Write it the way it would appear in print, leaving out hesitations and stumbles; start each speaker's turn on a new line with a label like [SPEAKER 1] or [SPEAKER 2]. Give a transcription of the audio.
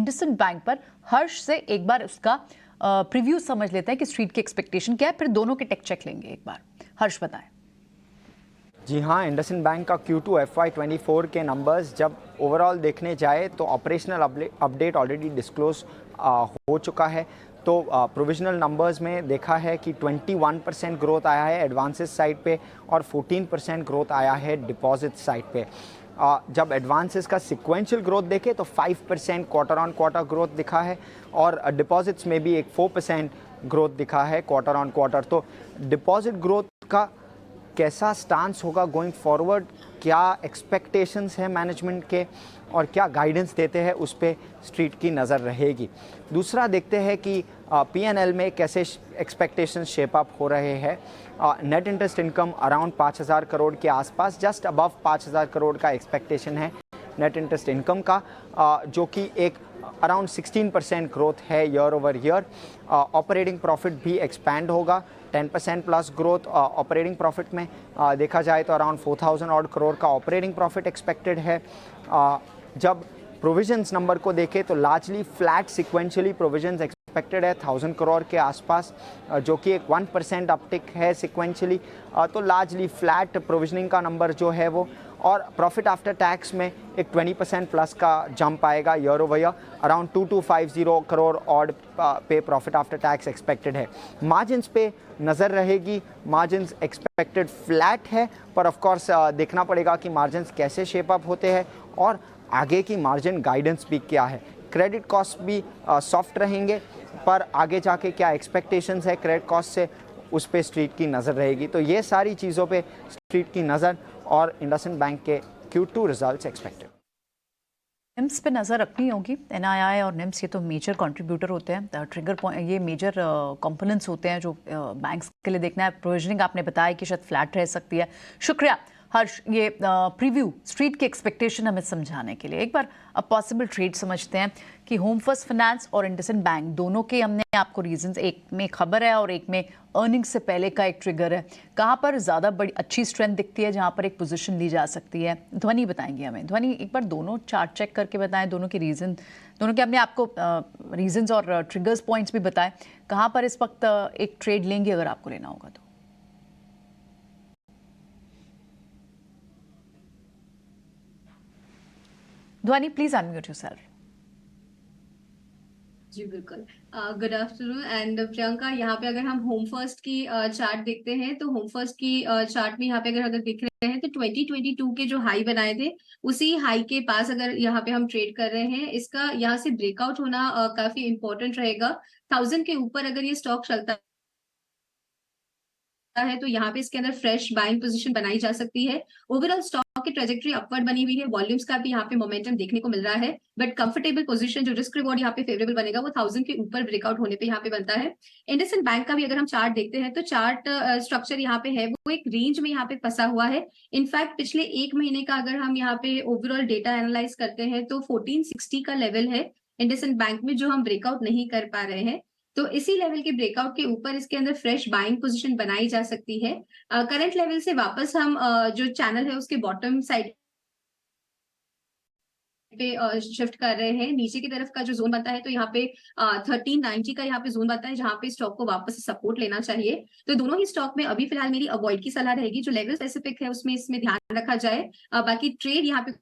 [SPEAKER 1] IndusInd bank पर हर्ष से एक बार उसका प्रीव्यू समझ लेते हैं कि स्ट्रीट की एक्सपेक्टेशन क्या है, फिर दोनों के टेक चेक लेंगे। एक बार हर्ष बताएं।
[SPEAKER 2] जी हाँ, इंडसइंड बैंक का Q2 FY24 के नंबर्स जब ओवरऑल देखने जाए तो ऑपरेशनल अपडेट ऑलरेडी डिस्क्लोज हो चुका है। तो प्रोविजनल नंबर्स में देखा है कि 21% ग्रोथ आया है एडवांसेस साइड पे और 14% ग्रोथ आया है डिपॉजिट साइड पे। जब एडवांसेस का सिक्वेंशियल ग्रोथ देखें तो 5% क्वार्टर ऑन क्वार्टर ग्रोथ दिखा है और डिपॉजिट्स में भी एक 4% ग्रोथ दिखा है क्वार्टर ऑन क्वार्टर। तो डिपॉजिट ग्रोथ का कैसा स्टांस होगा गोइंग फॉरवर्ड, क्या एक्सपेक्टेशंस है मैनेजमेंट के और क्या गाइडेंस देते हैं, उस पे स्ट्रीट की नज़र रहेगी। दूसरा देखते हैं कि P&L में कैसे एक्सपेक्टेशंस शेप अप हो रहे हैं। Net interest income around 5,000 crore के आसपास, जस्ट अबव 5,000 करोड़ का एक्सपेक्टेशन है नेट इंटरेस्ट इनकम का, जो कि एक अराउंड 16% ग्रोथ है year over year. Operating profit भी एक्सपैंड होगा, 10% प्लस ग्रोथ ऑपरेटिंग प्रॉफिट में देखा जाए तो अराउंड 4,000 ऑड करोड़ का ऑपरेटिंग प्रॉफिट एक्सपेक्टेड है। जब प्रोविजंस नंबर को देखें तो largely flat sequentially provisions expected है 1,000 करोड़ के आसपास, जो कि एक 1% अपटिक है सिक्वेंशियली। तो लार्जली फ्लैट प्रोविजनिंग का नंबर जो है वो, और प्रॉफिट आफ्टर टैक्स में एक 20% प्लस का जंप आएगा year over year, around 2,250 crore odd पे प्रॉफिट आफ्टर टैक्स एक्सपेक्टेड है। मार्जिन्स पे नज़र रहेगी, मार्जिन्स एक्सपेक्टेड फ्लैट है, पर ऑफ कोर्स देखना पड़ेगा कि मार्जिन्स कैसे शेप अप होते हैं और आगे की मार्जिन गाइडेंस भी क्या है। क्रेडिट कॉस्ट भी सॉफ्ट रहेंगे, पर आगे जाके क्या एक्सपेक्टेशंस है क्रेडिट कॉस्ट से, उस पे स्ट्रीट की नज़र रहेगी। तो ये सारी चीज़ों पे स्ट्रीट की नज़र और इंडसइंड बैंक के Q2 रिजल्ट्स एक्सपेक्टेड।
[SPEAKER 1] निम्स पे नज़र रखनी होगी। NII और निम्स ये तो मेजर कंट्रीब्यूटर होते हैं, ट्रिगर पॉइंट, ये मेजर कंपोनेंट्स होते हैं जो बैंक्स के लिए देखना है। प्रोविजनिंग आपने बताया कि शायद फ्लैट रह सकती है। शुक्रिया हर्ष, ये प्रीव्यू स्ट्रीट की एक्सपेक्टेशन हमें समझाने के लिए। एक बार अब पॉसिबल ट्रेड समझते हैं कि होम फर्स्ट फाइनेंस और इंडसइंड बैंक दोनों के हमने आपको रीजंस, एक में खबर है और एक में अर्निंग से पहले का एक ट्रिगर है। कहाँ पर ज़्यादा बड़ी अच्छी स्ट्रेंथ दिखती है, जहाँ पर एक पोजीशन ली जा सकती है? ध्वनि बताएंगे हमें। ध्वनि, एक बार दोनों चार्ट चेक करके बताएं, दोनों के रीज़न, दोनों के हमने आपको रीजंस और ट्रिगर्स पॉइंट्स भी बताएं। कहाँ पर इस वक्त एक ट्रेड लेंगे अगर आपको लेना होगा तो? ध्वनि, प्लीज अनम्यूट योरसेल्फ।
[SPEAKER 3] जी बिल्कुल। गुड आफ्टरनून एंड प्रियंका, यहाँ पे अगर हम होम फर्स्ट की चार्ट देखते हैं तो होम फर्स्ट की चार्ट में यहाँ पे अगर दिख रहे हैं तो 2022 के जो हाई बनाए थे उसी हाई के पास अगर यहाँ पे हम ट्रेड कर रहे हैं, इसका यहाँ से ब्रेकआउट होना काफी इंपॉर्टेंट रहेगा। 1000 के ऊपर अगर ये स्टॉक चलता है तो यहाँ पे इसके अंदर फ्रेश बाइंग पोजीशन बनाई जा सकती है। ओवरऑल स्टॉक की ट्रेजेक्टरी अपवर्ड बनी हुई है, वॉल्यूम्स का भी यहाँ पे मोमेंटम देखने को मिल रहा है, बट कंफर्टेबल पोजीशन जो रिस्क रिवॉर्ड यहाँ पे फेवरेबल बनेगा वो 1000 के ऊपर ब्रेकआउट होने पे यहाँ पे बनता है। इंडसइंड बैंक का भी अगर हम चार्ट देखते हैं तो चार्ट स्ट्रक्चर यहाँ पे है वो एक रेंज में यहाँ पे फंसा हुआ है। इनफैक्ट पिछले एक महीने का अगर हम यहाँ पे ओवरऑल डेटा एनालाइज करते हैं तो 1460 का लेवल है इंडसइंड बैंक में जो हम ब्रेकआउट नहीं कर पा रहे हैं। तो इसी लेवल के ब्रेकआउट के ऊपर इसके अंदर फ्रेश बाइंग पोजीशन बनाई जा सकती है। करंट लेवल से वापस हम जो चैनल है उसके बॉटम साइड पे शिफ्ट कर रहे हैं। नीचे की तरफ का जो जोन बनता है तो यहाँ पे 1390 का यहाँ पे जोन बनता है जहाँ पे स्टॉक को वापस सपोर्ट लेना चाहिए। तो दोनों ही स्टॉक में अभी फिलहाल मेरी अवॉइड की सलाह रहेगी। जो लेवल स्पेसिफिक है उसमें इसमें ध्यान रखा जाए। बाकी ट्रेड यहाँ पे